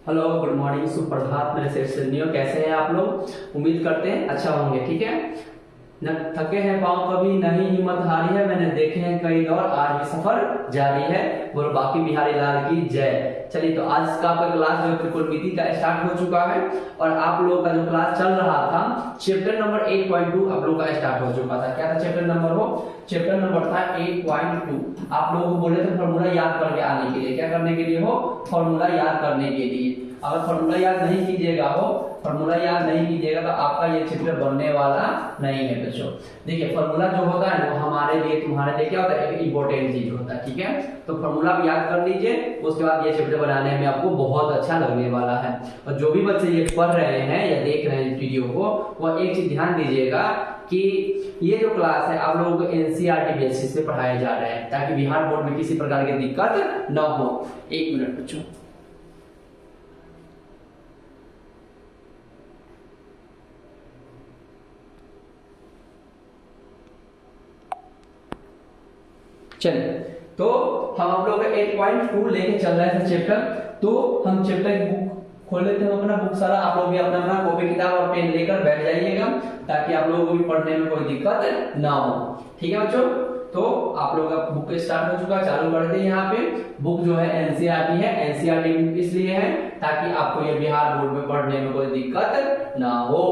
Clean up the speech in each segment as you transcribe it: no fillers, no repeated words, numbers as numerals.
Hello, good morning, सुप्रभात मेरे सेशनियों। कैसे हैं आप लोग? उम्मीद करते हैं अच्छा होंगे। ठीक है न, थके हैं पांव कभी नहीं हिम्मत हारी है, मैंने देखे हैं कई दौर, आज भी सफर जारी है। बोलो बाकी बिहारी लाल की जय। चलिए, तो आज का आपका क्लास जो है त्रिकोणमिति का स्टार्ट हो चुका है और आप लोगों का जो क्लास चल रहा था चैप्टर नंबर 8.2 आप लोगों का स्टार्ट हो चुका था। क्या था चैप्टर नंबर? हो चैप्टर नंबर था 8.2। आप लोगों को बोले थे फॉर्मूला याद करके आने के लिए। क्या करने के लिए? हो फॉर्मूला याद करने के लिए। अगर फॉर्मूला याद नहीं कीजिएगा फॉर्मूला याद नहीं कीजिएगा तो आपका ये चैप्टर बनने वाला नहीं है बच्चों। देखिए, फॉर्मूला जो होता है वो हमारे लिए तुम्हारे लिए क्या होता है? एक इंपॉर्टेंट चीज होता है। ठीक है, तो फॉर्मूला भी याद कर लीजिए, उसके बाद ये चैप्टर बनाने में आपको बहुत अच्छा लगने वाला है। और जो भी बच्चे ये पढ़ रहे हैं या देख रहे हैं इस वीडियो को, वह एक चीज ध्यान दीजिएगा कि ये जो क्लास है आप लोगों को एनसीईआरटी बेसिस पे पढ़ाए जा रहे हैं, ताकि बिहार बोर्ड में किसी प्रकार की दिक्कत न हो। एक मिनट बच्चों। चलिए, तो हम आप लोग 8.2 लेके चल रहे थे चैप्टर। तो हम चैप्टर की बुक खोल लेते हैं अपना बुक सारा। आप लोग भी अपना अपना कॉपी किताब और पेन लेकर बैठ जाइएगा, ताकि आप लोगों को भी पढ़ने में कोई दिक्कत ना हो। ठीक है बच्चों, तो आप लोग का बुक स्टार्ट हो चुका है, चालू कर दें। यहाँ पे बुक जो है एनसीईआरटी है। एनसीईआरटी इसलिए है ताकि आपको ये बिहार बोर्ड में पढ़ने में कोई दिक्कत ना हो।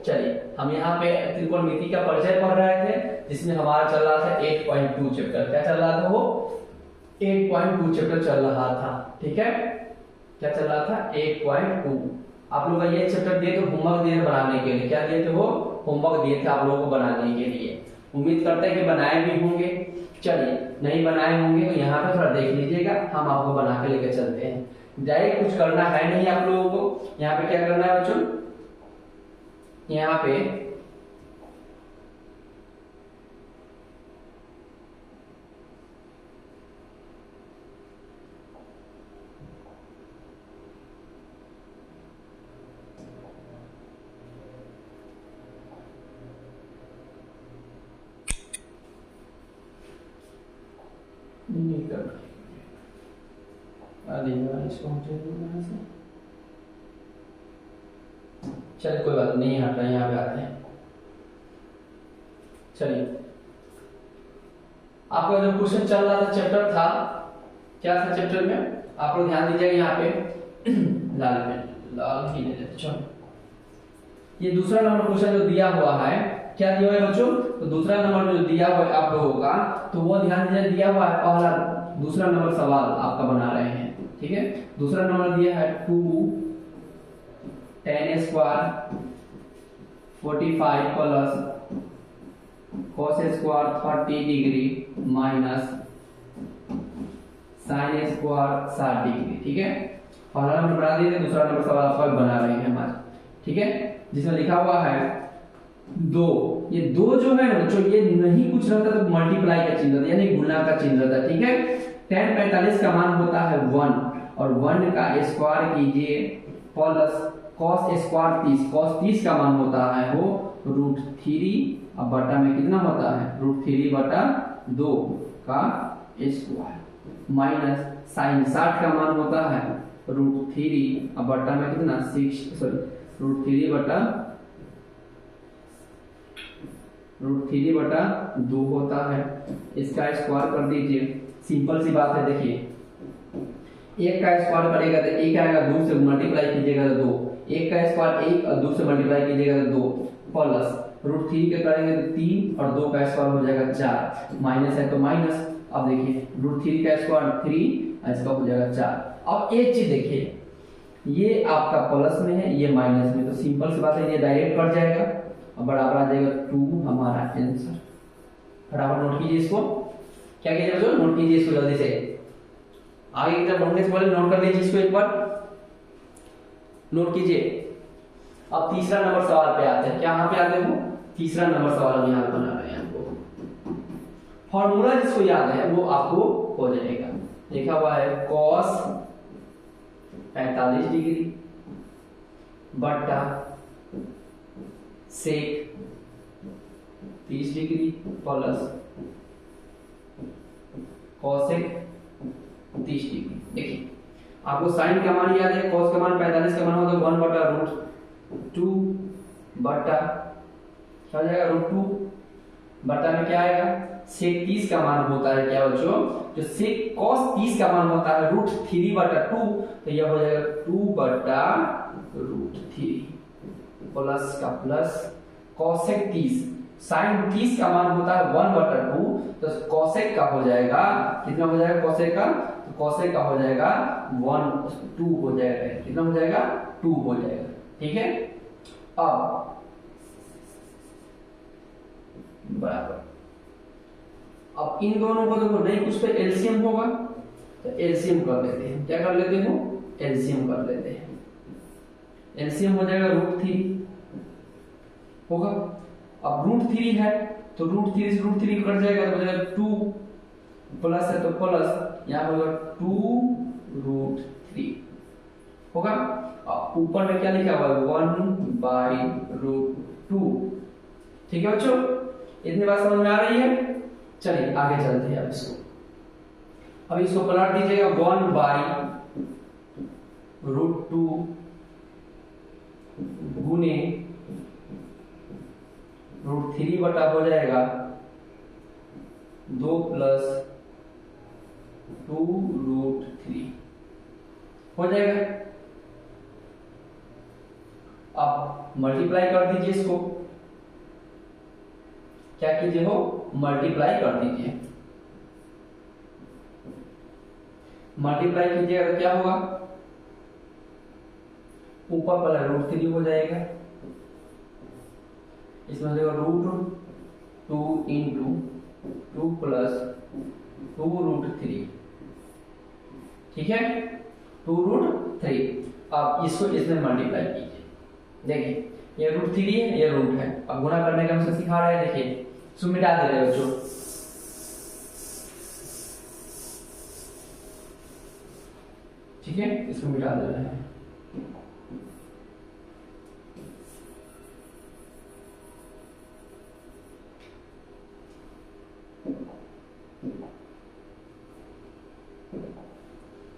चलिए, हम यहाँ पे त्रिकोणमिति का परिचय पढ़ रहे थे, जिसमें हमारा चल रहा था 8.2 चैप्टर। क्या चल रहा था? वो 8.2 चैप्टर चल रहा था। ठीक है, क्या चल रहा था? 8.2। आप लोग का ये चैप्टर दिए तो होमवर्क दिए बनाने के लिए। क्या दिए थे? वो होमवर्क दिए थे आप लोगों को बनाने के लिए। उम्मीद करते हैं कि बनाए भी होंगे। चलिए, नहीं बनाए होंगे तो यहाँ पे थोड़ा देख लीजिएगा, हम आपको बना के लेकर चलते हैं। डायरेक्ट कुछ करना है नहीं आप लोगों को। यहाँ पे क्या करना है बच्चों? यहाँ पे नहीं करना, इसको चलिए कोई बात नहीं, हटा यहाँ पे आते हैं। चलिए, आपका जो क्वेश्चन चल रहा था चैप्टर था, क्या था चैप्टर में? आप लोग ध्यान दीजिएगा। यहाँ पे लाल ही ले, चलो ये दूसरा नंबर क्वेश्चन जो दिया हुआ है, क्या दिया हुआ है बच्चों? तो दूसरा नंबर जो दिया हुआ है आप लोगों का, तो वो ध्यान दीजिए। दिया हुआ है पहला दूसरा नंबर सवाल आपका बना रहे हैं। ठीक है, दूसरा नंबर दिया है 2 tan square 45 plus cos square 30 degree minus sin square 60 degree. ठीक है, पहला नंबर बना दिए, दूसरा नंबर सवाल आपका बना रहे हैं हमारे। ठीक है, जिसमें लिखा हुआ है 2। ये 2 जो है ना बच्चों, ये नहीं कुछ रहता तो मल्टीप्लाई का चिन्ह रहता, यानी गुणा का चिन्ह रहता। ठीक है, tan 45 का मान होता है 1 और 1 का स्क्वायर कीजिए प्लस cos स्क्वायर 30। cos 30 का मान होता है वो √3 अब बटा में कितना होता है? √3/2 का स्क्वायर माइनस sin 60 का मान होता है √3 अब बटा में कितना √3/2 होता है। इसका स्क्वायर कर दीजिए। सिंपल सी बात है। देखिए, एक का स्क्वायर करेगा तो एक आएगा, 2 से मल्टीप्लाई कीजिएगा तो 2। एक का स्क्वायर 1 और 2 से मल्टीप्लाई कीजिएगा तो 2 प्लस √3 के करेंगे तो 3 और 2 का स्क्वायर हो जाएगा 4, माइनस है तो माइनस। अब देखिए √3 का स्क्वायर 3, इसका हो जाएगा 4। अब एक चीज देखिए, ये आपका प्लस में है, ये माइनस में, तो सिंपल सी बात है, ये डायरेक्ट कट जाएगा और बराबर आ जाएगा 2 हमारा आंसर। बराबर नोट कीजिए इसको। क्या कीजिए बच्चों? नोट कीजिए इसको जल्दी से। आगे की तरफ बढ़ने से पहले नोट कर लीजिए इसको एक बार, नोट कीजिए। अब तीसरा नंबर सवाल पे आते हैं। क्या यहाँ पे आते हो? तीसरा नंबर सवाल हम यहाँ बना रहे हैं। आपको फॉर्मूला जिसको याद है वो आपको हो जाएगा। लिखा हुआ है cos 45 डिग्री बटा sec 30 degree plus cosec 30 degree. देखिए आपको साइन का मान याद है, कॉस का मान 45 का मान होगा तो 1/√2 बटा क्या हो जाएगा √2 बटा में क्या आएगा sec 30 का मान होता है क्या बच्चों, जो sec cos 30 का मान होता है √3/2, तो यह हो जाएगा 2/√3 प्लस का प्लस cosec 30 sin 30 का मान होता है 1/2, तो cosec का हो जाएगा कितना हो जाएगा cosec का, तो cosec का हो जाएगा 2 हो जाएगा, कितना हो जाएगा 2 हो जाएगा। ठीक है, अब बराबर, अब इन दोनों को देखो नहीं कुछ पे एलसीएम होगा, तो एलसीएम कर लेते हैं, क्या कर लेते हो एलसीएम कर लेते हैं। एलसीएम हो जाएगा √3 होगा, अब √3 है तो √3 से √3 कट जाएगा तो हो जाएगा 2 प्लस है तो प्लस यहाँ होगा 2√3 होगा। अब ऊपर में क्या लिखा हुआ है 1/√2। ठीक है बच्चों, इतनी बात समझ में आ रही है। चलिए आगे चलते हैं अब इसको, अब इसको पलट दीजिएगा 1/√2 गुने √3 बटा हो जाएगा 2 प्लस 2√3 हो जाएगा। अब मल्टीप्लाई कर दीजिए इसको, क्या कीजिए हो मल्टीप्लाई कर दीजिए, मल्टीप्लाई कीजिएगा तो क्या होगा ऊपर वाला √3 हो जाएगा, इसमें हो जाएगा √2 इंटू 2 प्लस 2√3। ठीक है 2√3। अब इसको इसमें मल्टीप्लाई कीजिए, देखिए ये √3 है ये रूट है, अब गुणा करने का हमसे सिखा रहे हैं, देखिए इसको मिटा दे रहे बच्चों, ठीक है इसको मिटा दे रहे हैं।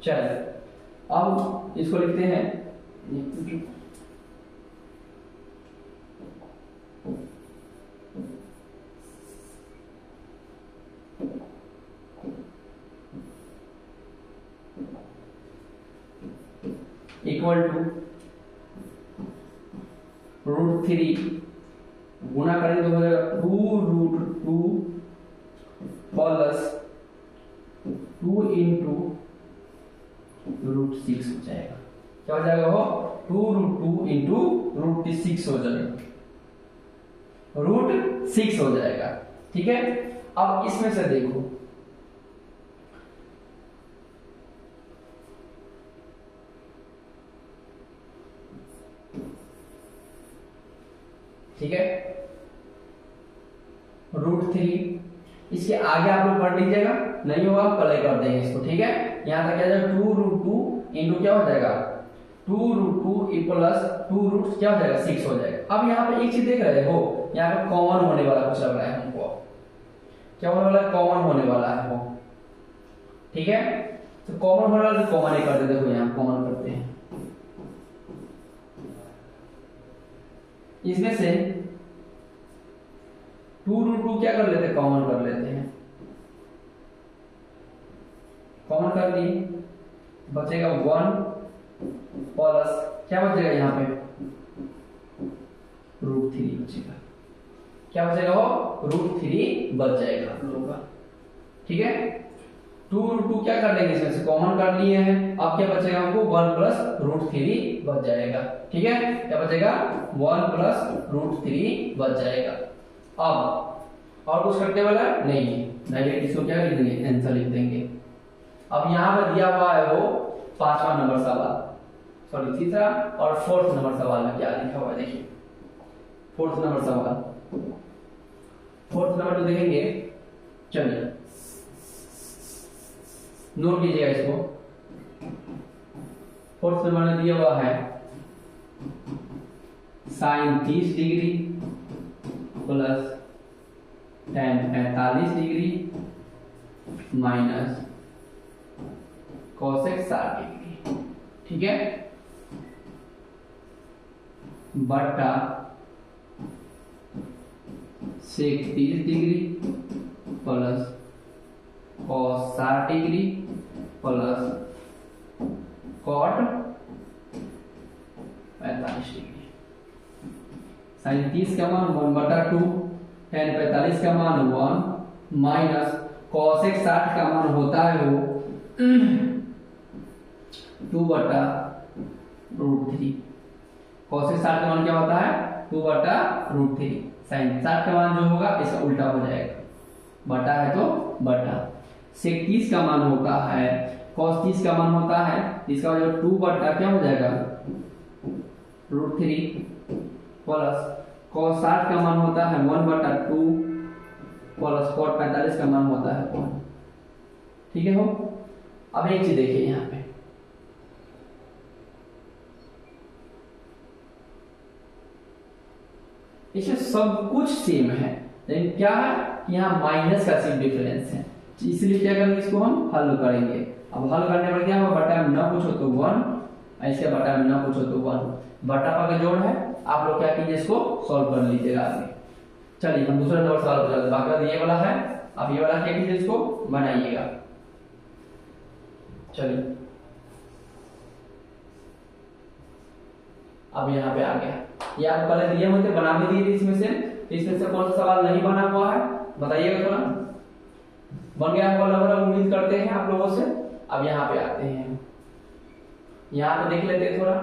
चलिए अब इसको लिखते हैं इक्वल टू √3 गुना करेंगे तो हो जाएगा 2√2 प्लस 2 इंटू √6 हो जाएगा, क्या हो जाएगा वो 2√2 इंटू √6 हो जाएगा, √6 हो जाएगा। ठीक है, अब इसमें से देखो ठीक है √3, इसके आगे आप लोग पढ़ लीजिएगा, नहीं होगा कल कर देंगे इसको। ठीक है, यहां तक क्या जाएगा 2√2 इंटू क्या हो जाएगा 2√2 प्लस 2 क्या हो जाएगा 6 हो जाएगा। अब यहाँ पे एक चीज देख रहे हो, यहाँ पे कॉमन होने वाला कुछ लग रहा है हमको, क्या होने वाला है कॉमन होने वाला है वो। ठीक है, तो कॉमन होने वाला तो कॉमन ही करते, देखो यहाँ कॉमन करते हैं, इसमें से 2√2 क्या कर लेते हैं कॉमन कर लेते हैं, कॉमन कर दिए बचेगा 1 प्लस क्या बचेगा यहाँ पे √3 बचेगा, क्या बचेगा वो √3 बच जाएगा आप लोगों का। ठीक है, 2√2 क्या कर लेंगे इसमें से कॉमन कर लिए हैं, अब क्या बचेगा हमको 1 प्लस √3 बच जाएगा। ठीक है, क्या बचेगा 1 प्लस √3 बच जाएगा। अब और कुछ करने वाला नहीं है, डायरेक्ट इसको क्या लिख देंगे आंसर लिख देंगे। अब यहाँ पर दिया हुआ है वो 5वां नंबर सवाल, सॉरी तीसरा और 4th नंबर सवाल में क्या लिखा हुआ है देखिए, 4th नंबर सवाल, 4th नंबर तो देखेंगे, चलिए नोट कीजिएगा इसको। 4th नंबर में दिया हुआ है sin 30 degree plus tan 45 degree minus cosec 60 degree, ठीक है, बटा sec 30 degree plus cos 60 degree plus cot 45 degree. Sine 30 का मान 1/2, tan 45 का मान 1 माइनस कॉसेक 60 का मान होता है वो 2/√3। कॉसेक 60 का मान क्या होता है 2/√3। साइन 60 का मान जो होगा इसका उल्टा हो जाएगा, बटा है तो बटा। सेक 30 का मान होता है, कॉस 30 का मान होता है, इसका जो 2 बटा क्या हो जाएगा √3 प्लस कॉस 60 का मान होता है 1/2 प्लस कॉट 45 का मान होता है 1। ठीक है हो। अब एक चीज देखिए यहाँ पे, इसमें सब कुछ सेम है, लेकिन क्या है कि यहाँ माइनस का सिर्फ डिफरेंस है, इसलिए क्या करेंगे इसको हम हल करेंगे। अब हल करने पर क्या होगा, बटा में ना पूछो तो 1, ऐसे बटा में ना पूछो तो 1, बटा का जोड़ है। आप लोग क्या कीजिए इसको सॉल्व कर लीजिएगा आगे। चलिए हम दूसरा नंबर सॉल्व कर, बाकी ये वाला है, अब ये वाला क्या कीजिए इसको बनाइएगा। चलिए अब यहाँ पे आ गया, ये आप पहले दिए होते बना भी दिए थे इसमें से कौन सा सवाल नहीं बना हुआ है बताइएगा थोड़ा। बन गया होगा लगभग, उम्मीद करते हैं आप लोगों से। अब यहाँ पे आते हैं, यहाँ पे देख लेते हैं थोड़ा।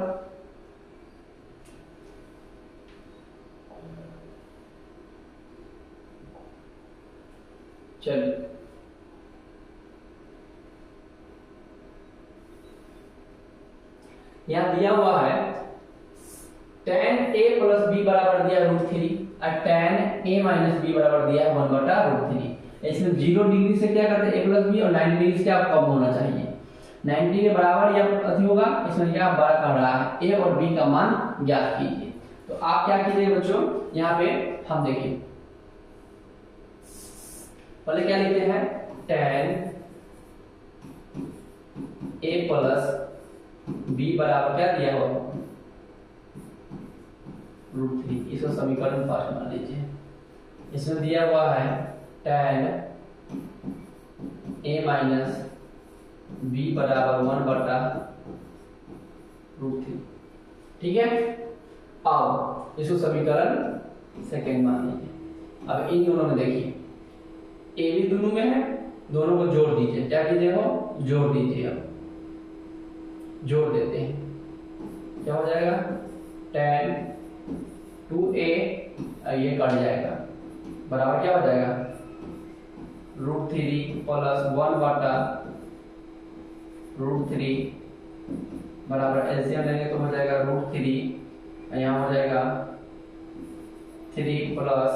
चलिए यहाँ दिया हुआ है tan a प्लस b बराबर दिया √3 और tan a माइनस b बराबर दिया है 1/√3। इसमें 0 डिग्री से क्या करते हैं a प्लस b और 90 डिग्री से क्या कम होना चाहिए, 90 के बराबर या अति होगा। इसमें क्या बड़ा कर रहा है, a और b का मान ज्ञात कीजिए। तो आप क्या कीजिए बच्चों, यहाँ पे हम देखिए पहले क्या लिखते हैं, tan a प्लस b बराबर क्या दिया हुआ √3। इसको समीकरण फर्स्ट मान लीजिए। इसमें दिया हुआ है tan a माइनस b बराबर 1/√3, ठीक है। अब इसको समीकरण सेकेंड मान लीजिए। अब इन दोनों में देखिए a भी दोनों में है, दोनों को जोड़ दीजिए। क्या कीजिए हो, जोड़ दीजिए। अब जोड़ देते हैं, क्या हो जाएगा, tan 2a ये कट जाएगा, बराबर क्या हो जाएगा √3 प्लस 1/√3 बराबर एलसीएम लेंगे तो हो जाएगा √3, यहाँ हो जाएगा 3 प्लस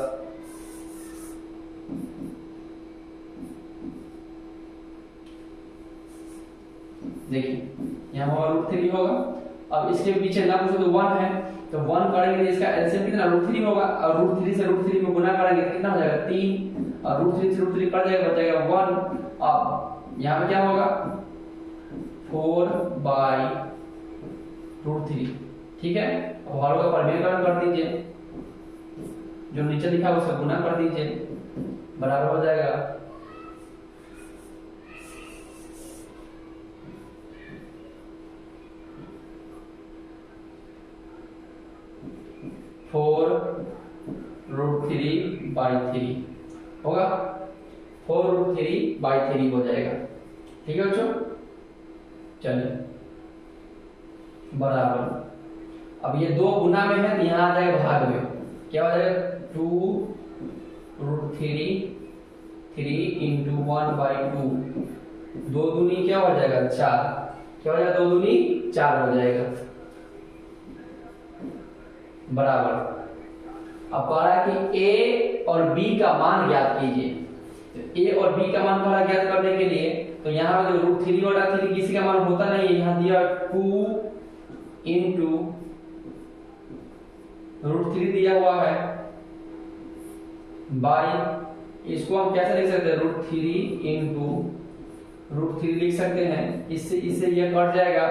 देखिए यहाँ होगा √3 होगा। अब इसके पीछे ना पूछो तो 1 है, तो 1 करेंगे इसका एलसीएम कितना √3 होगा, और √3 से √3 में गुना करेंगे कितना हो जाएगा 3, और √3 से √3 कट जाएगा, बच जाएगा 1। अब यहाँ पे क्या होगा 4/√3, ठीक है। अब हर का परिमेयकरण कर दीजिए, जो नीचे लिखा है उससे गुना कर दीजिए, बराबर हो जाएगा 4√3/3 होगा, 4√3/3 हो जाएगा, ठीक है बच्चों। चलिए बराबर, अब ये 2 गुना में है तो यहाँ आ जाएगा भाग में, क्या हो जाएगा 2√3 3 × 1/2, 2 दूनी क्या हो जाएगा 4, क्या हो जाएगा 2 दूनी 4 हो जाएगा, बराबर। अब कह रहा है कि a और b का मान ज्ञात कीजिए। तो a और b का मान कह ज्ञात करने के लिए, तो यहाँ पे जो √3/3 किसी का मान होता नहीं है, यहाँ दिया 2 × √3 दिया हुआ है बाई, इसको हम कैसे लिख सकते हैं √3 × √3 लिख सकते हैं। इससे इससे ये कट जाएगा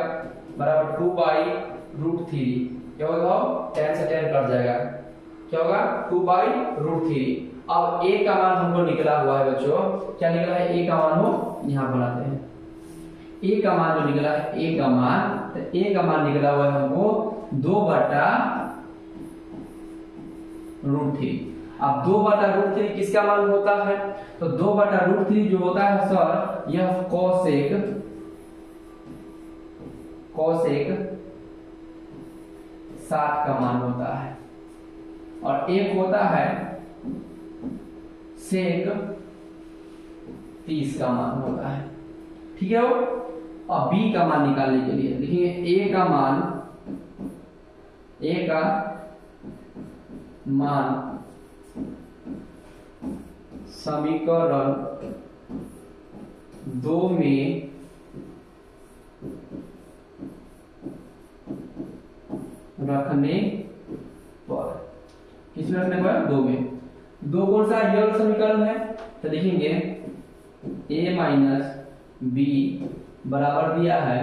बराबर 2/√3। क्या होगा? 10 से 10 कट जाएगा। क्या होगा? 2/√3। अब a का मान हमको निकला हुआ है बच्चों, क्या निकला है? a का मान हो यहाँ बनाते हैं। a का मान जो निकला है, a का मान, तो a का मान निकला हुआ है हमको 2/√3। अब 2/√3 किसका मान होता है? तो 2/√3 जो होता है सर, यह कोसेक 60 का मान होता है, और एक होता है सेक 30 का मान होता है। ठीक है। और b का मान निकालने के लिए लिखेंगे a का मान समीकरण 2 में रखने पर, किसमें रखने पर? 2 में। 2 कौन सा रियल समीकरण है? तो लिखेंगे a माइनस b बराबर दिया है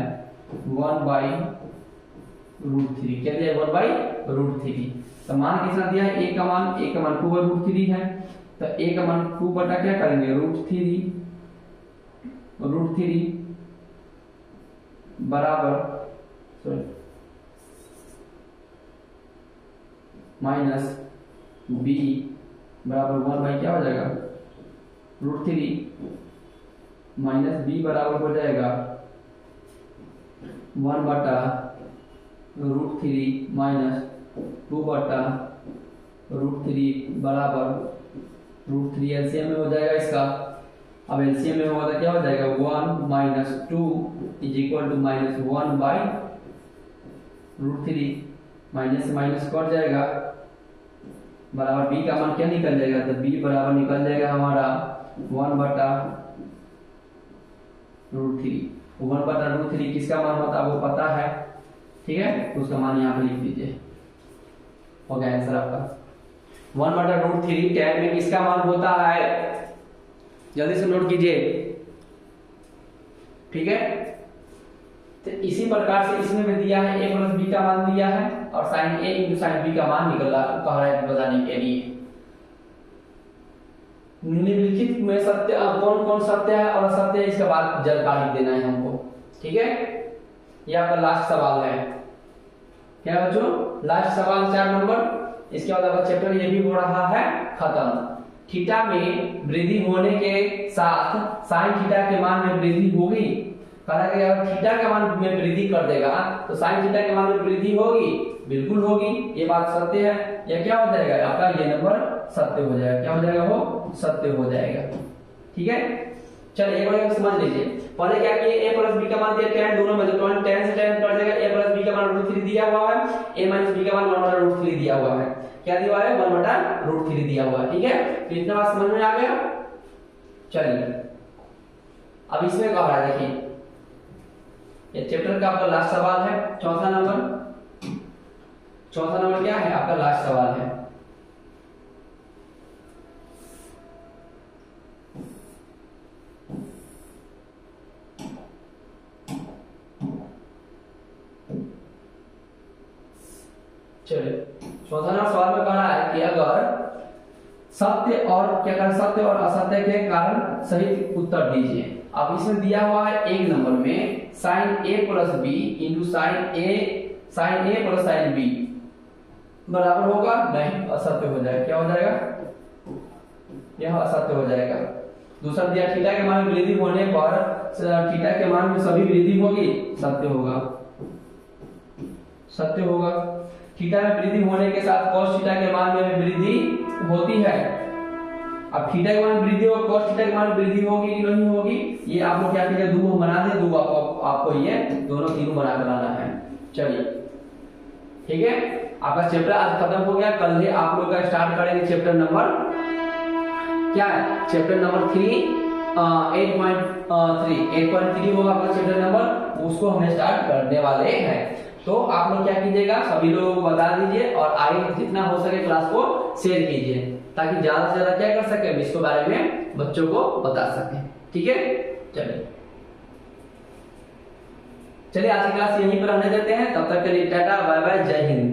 1/√3। क्या दिया? 1/√3। तो मान कितना दिया है? a का मान 2/√3 है। तो a का मान 2 बटा क्या करेंगे? √3 बराबर माइनस b बराबर 1 क्या हो जाएगा? √3 माइनस b बराबर हो जाएगा 1/√3 माइनस 2/√3 बराबर √3। एलसीएम में हो जाएगा इसका। अब एलसीएम में होगा तो क्या हो जाएगा? 1 minus 2 is equal to minus 1/√3। Minus से माइनस कट जाएगा, बराबर b का मान क्या निकल जाएगा? तो b बराबर निकल जाएगा हमारा 1/√3। 1/√3 किसका मान होता है वो पता है, ठीक है? तो उसका मान यहाँ पे लिख दीजिए, हो गया आंसर आपका। 1/√3 tan में किसका मान होता है? जल्दी से नोट कीजिए, ठीक है? तो इसी प्रकार से इसमें भी दिया है a प्लस b का मान दिया है, और sin a into sin b का मान निकला कह रहा है बताने के लिए। निम्नलिखित में सत्य कौन कौन सत्य है और असत्य है, इसके बाद जानकारी देना है हमको, ठीक है? ये आपका लास्ट सवाल है। क्या बच्चों? लास्ट सवाल 4 नंबर। इसके बाद आपका चैप्टर ये भी हो रहा है खत्म। थीटा में वृद्धि होने के साथ साइन थीटा के मान में वृद्धि होगी। कहा गया अगर थीटा का मान में वृद्धि कर देगा तो साइन थीटा के मान में वृद्धि होगी, बिल्कुल होगी, ये बात सत्य है। या क्या हो जाएगा आपका? ये नंबर सत्य हो जाएगा। क्या हो जाएगा? वो सत्य हो जाएगा, ठीक है? चलिए एक बार समझ लीजिए। पहले क्या किए? a प्लस b का मान दिया tan, दोनों में जो 10 से 10 कट जाएगा। a प्लस b का मान √3 दिया हुआ है, a माइनस b का मान 1/√3 दिया हुआ है। क्या दिया हुआ है? 1/√3 दिया हुआ है, ठीक है? तो इतना बात समझ में आ गया। चलिए अब इसमें कह रहा है, देखिए ये चैप्टर का आपका लास्ट सवाल है, चौथा नंबर। चौथा नंबर क्या है आपका? लास्ट सवाल है। चलिए चौथा नंबर सवाल में कह रहा है कि अगर सत्य और क्या कर सत्य और असत्य के कारण सही उत्तर दीजिए। अब इसमें दिया हुआ है 1 नंबर में sin a plus b into sin a plus sin b बराबर होगा नहीं, असत्य हो जाएगा। क्या हो जाएगा? यह असत्य हो जाएगा। दूसरा दिया थीटा के मान में वृद्धि होने पर थीटा के मान में सभी वृद्धि होगी, सत्य होगा, सत्य होगा। थीटा में वृद्धि होने के साथ cos थीटा के मान में वृद्धि होती है। अब थीटा के मान में वृद्धि होगी, cos थीटा के मान में वृद्धि होगी कि नहीं होगी, ये आप लोग क्या कीजिए, दो बना दे, दो आपको ये दोनों तीनों बना कर लाना है। चलिए ठीक है, आपका चैप्टर आज खत्म हो गया। कल ही आप लोग का स्टार्ट करेंगे चैप्टर नंबर क्या है? चैप्टर नंबर 3 8.3 होगा आपका चैप्टर नंबर, उसको हम स्टार्ट करने वाले हैं। तो आप लोग क्या कीजिएगा, सभी लोगों को बता दीजिए और आगे जितना हो सके क्लास को शेयर कीजिए, ताकि ज्यादा से ज्यादा क्या कर सके, इसके बारे में बच्चों को बता सके। ठीक है, चलिए। चलिए आज की क्लास यहीं पर रहने देते हैं, तब तक के लिए टाटा बाय बाय, जय हिंद।